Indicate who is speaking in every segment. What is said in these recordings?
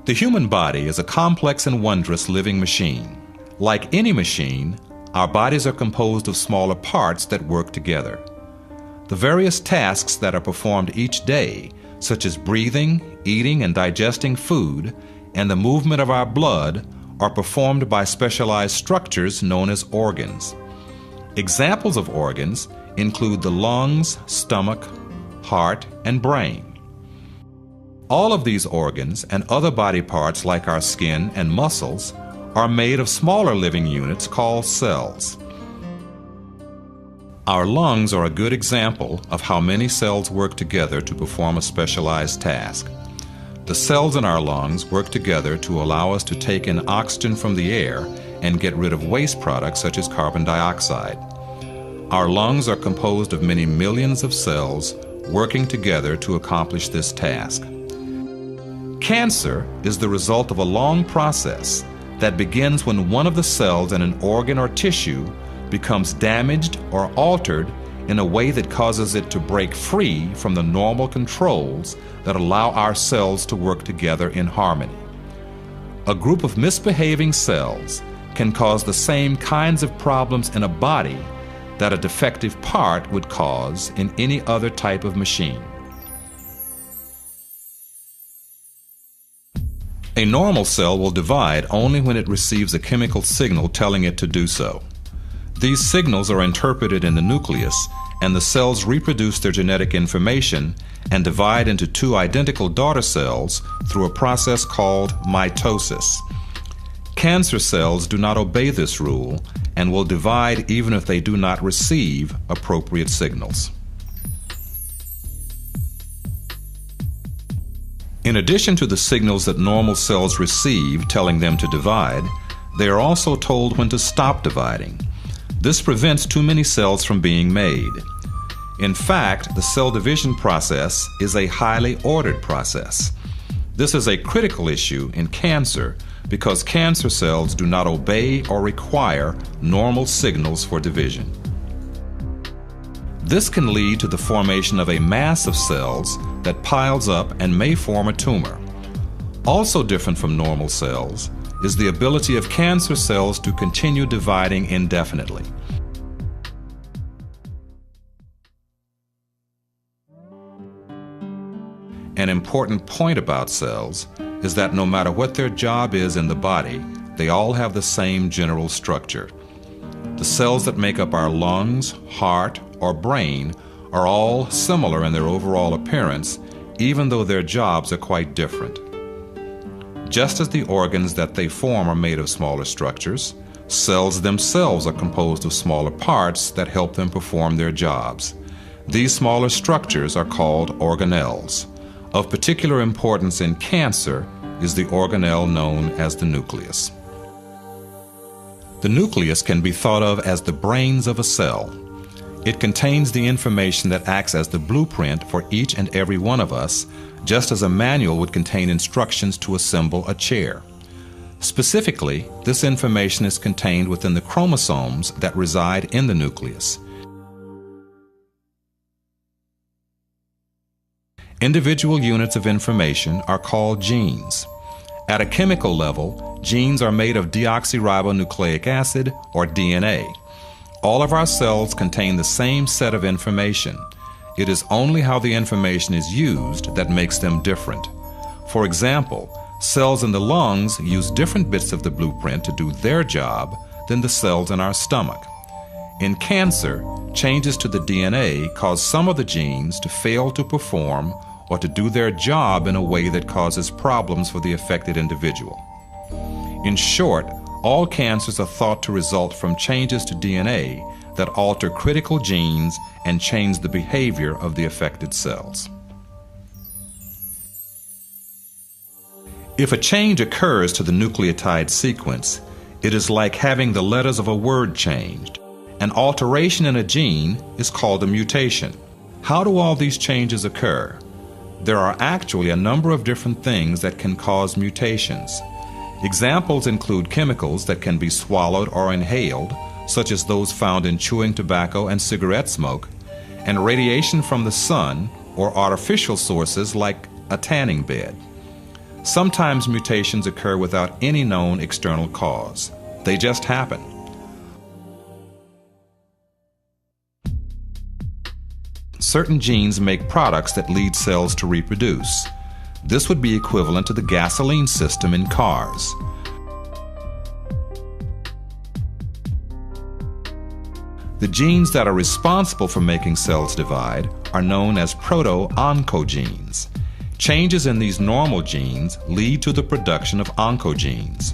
Speaker 1: The human body is a complex and wondrous living machine. Like any machine, our bodies are composed of smaller parts that work together. The various tasks that are performed each day, such as breathing, eating and digesting food, and the movement of our blood, are performed by specialized structures known as organs. Examples of organs include the lungs, stomach, heart, and brain. All of these organs and other body parts like our skin and muscles are made of smaller living units called cells. Our lungs are a good example of how many cells work together to perform a specialized task. The cells in our lungs work together to allow us to take in oxygen from the air and get rid of waste products such as carbon dioxide. Our lungs are composed of many millions of cells working together to accomplish this task. Cancer is the result of a long process that begins when one of the cells in an organ or tissue becomes damaged or altered in a way that causes it to break free from the normal controls that allow our cells to work together in harmony. A group of misbehaving cells can cause the same kinds of problems in a body that a defective part would cause in any other type of machine. A normal cell will divide only when it receives a chemical signal telling it to do so. These signals are interpreted in the nucleus, and the cells reproduce their genetic information and divide into two identical daughter cells through a process called mitosis. Cancer cells do not obey this rule and will divide even if they do not receive appropriate signals. In addition to the signals that normal cells receive telling them to divide, they are also told when to stop dividing. This prevents too many cells from being made. In fact, the cell division process is a highly ordered process. This is a critical issue in cancer because cancer cells do not obey or require normal signals for division. This can lead to the formation of a mass of cells that piles up and may form a tumor. Also different from normal cells is the ability of cancer cells to continue dividing indefinitely. An important point about cells is that no matter what their job is in the body, they all have the same general structure. The cells that make up our lungs, heart, or brain are all similar in their overall appearance, even though their jobs are quite different. Just as the organs that they form are made of smaller structures, cells themselves are composed of smaller parts that help them perform their jobs. These smaller structures are called organelles. Of particular importance in cancer is the organelle known as the nucleus. The nucleus can be thought of as the brains of a cell. It contains the information that acts as the blueprint for each and every one of us, just as a manual would contain instructions to assemble a chair. Specifically, this information is contained within the chromosomes that reside in the nucleus. Individual units of information are called genes. At a chemical level, genes are made of deoxyribonucleic acid, or DNA. All of our cells contain the same set of information. It is only how the information is used that makes them different. For example, cells in the lungs use different bits of the blueprint to do their job than the cells in our stomach. In cancer, changes to the DNA cause some of the genes to fail to perform or to do their job in a way that causes problems for the affected individual. In short, all cancers are thought to result from changes to DNA that alter critical genes and change the behavior of the affected cells. If a change occurs to the nucleotide sequence, it is like having the letters of a word changed. An alteration in a gene is called a mutation. How do all these changes occur? There are actually a number of different things that can cause mutations. Examples include chemicals that can be swallowed or inhaled, such as those found in chewing tobacco and cigarette smoke, and radiation from the sun or artificial sources like a tanning bed. Sometimes mutations occur without any known external cause. They just happen. Certain genes make products that lead cells to reproduce. This would be equivalent to the gasoline system in cars. The genes that are responsible for making cells divide are known as proto-oncogenes. Changes in these normal genes lead to the production of oncogenes.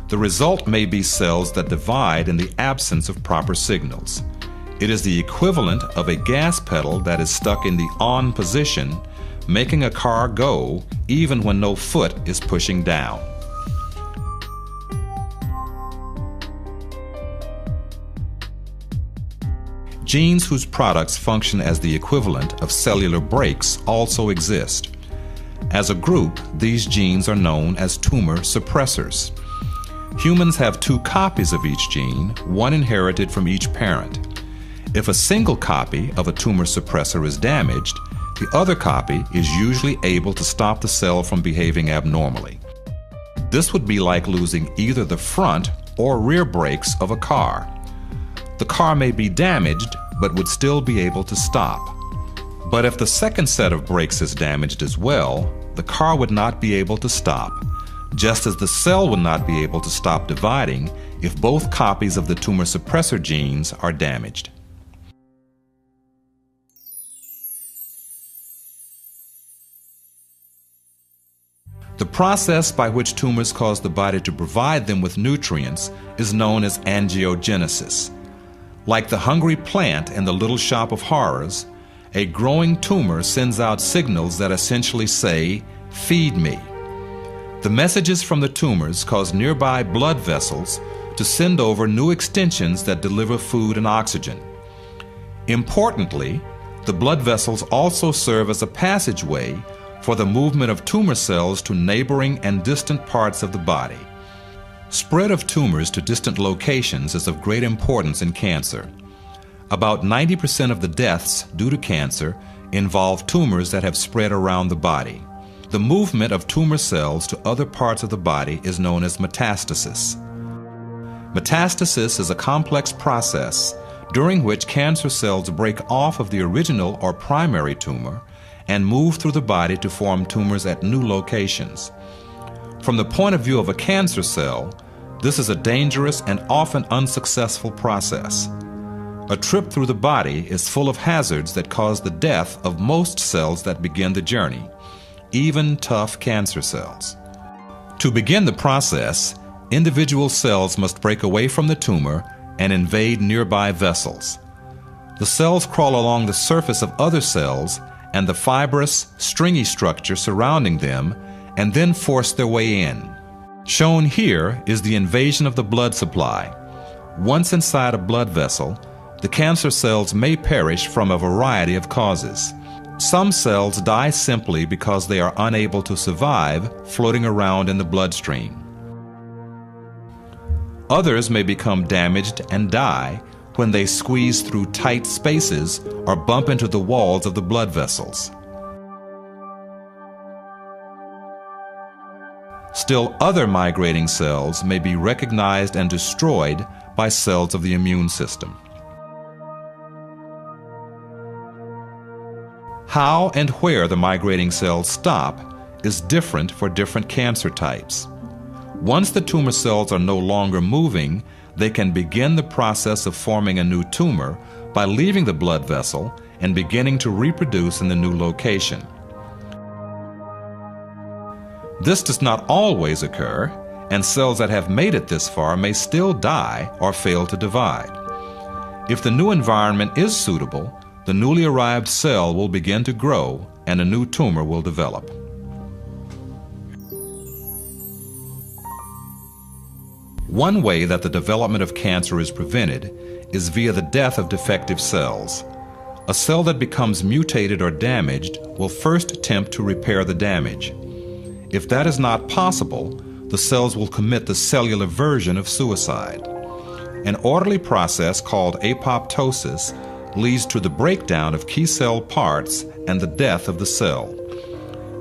Speaker 1: The result may be cells that divide in the absence of proper signals. It is the equivalent of a gas pedal that is stuck in the on position, making a car go even when no foot is pushing down. Genes whose products function as the equivalent of cellular brakes also exist. As a group, these genes are known as tumor suppressors. Humans have 2 copies of each gene, one inherited from each parent. If a single copy of a tumor suppressor is damaged, the other copy is usually able to stop the cell from behaving abnormally. This would be like losing either the front or rear brakes of a car. The car may be damaged, but would still be able to stop. But if the second set of brakes is damaged as well, the car would not be able to stop, just as the cell would not be able to stop dividing if both copies of the tumor suppressor genes are damaged. The process by which tumors cause the body to provide them with nutrients is known as angiogenesis. Like the hungry plant in the Little Shop of Horrors, a growing tumor sends out signals that essentially say, "Feed me." The messages from the tumors cause nearby blood vessels to send over new extensions that deliver food and oxygen. Importantly, the blood vessels also serve as a passageway for the movement of tumor cells to neighboring and distant parts of the body. Spread of tumors to distant locations is of great importance in cancer. About 90% of the deaths due to cancer involve tumors that have spread around the body. The movement of tumor cells to other parts of the body is known as metastasis. Metastasis is a complex process during which cancer cells break off of the original or primary tumor and move through the body to form tumors at new locations. From the point of view of a cancer cell, this is a dangerous and often unsuccessful process. A trip through the body is full of hazards that cause the death of most cells that begin the journey, even tough cancer cells. To begin the process, individual cells must break away from the tumor and invade nearby vessels. The cells crawl along the surface of other cells and the fibrous, stringy structure surrounding them and then force their way in. Shown here is the invasion of the blood supply. Once inside a blood vessel, the cancer cells may perish from a variety of causes. Some cells die simply because they are unable to survive floating around in the bloodstream. Others may become damaged and die when they squeeze through tight spaces or bump into the walls of the blood vessels. Still, other migrating cells may be recognized and destroyed by cells of the immune system. How and where the migrating cells stop is different for different cancer types. Once the tumor cells are no longer moving, they can begin the process of forming a new tumor by leaving the blood vessel and beginning to reproduce in the new location. This does not always occur, and cells that have made it this far may still die or fail to divide. If the new environment is suitable, the newly arrived cell will begin to grow and a new tumor will develop. One way that the development of cancer is prevented is via the death of defective cells. A cell that becomes mutated or damaged will first attempt to repair the damage. If that is not possible, the cells will commit the cellular version of suicide. An orderly process called apoptosis leads to the breakdown of key cell parts and the death of the cell.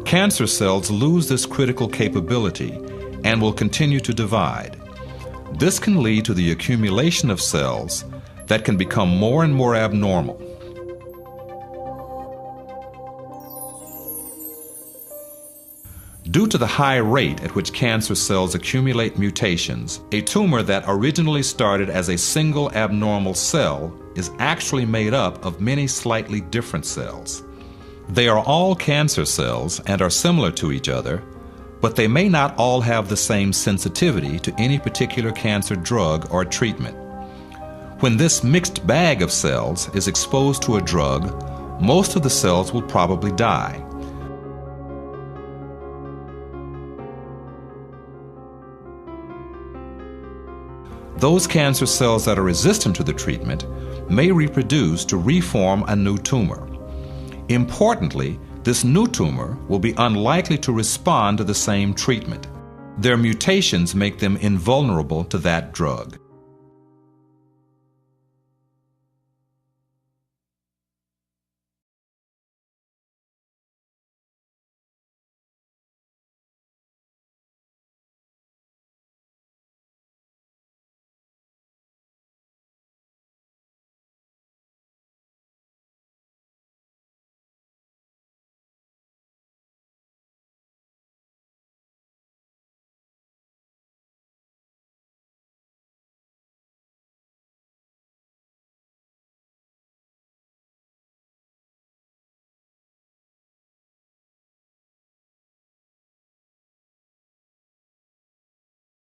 Speaker 1: Cancer cells lose this critical capability and will continue to divide. This can lead to the accumulation of cells that can become more and more abnormal. Due to the high rate at which cancer cells accumulate mutations, a tumor that originally started as a single abnormal cell is actually made up of many slightly different cells. They are all cancer cells and are similar to each other, but they may not all have the same sensitivity to any particular cancer drug or treatment. When this mixed bag of cells is exposed to a drug, most of the cells will probably die. Those cancer cells that are resistant to the treatment may reproduce to reform a new tumor. Importantly, this new tumor will be unlikely to respond to the same treatment. Their mutations make them invulnerable to that drug.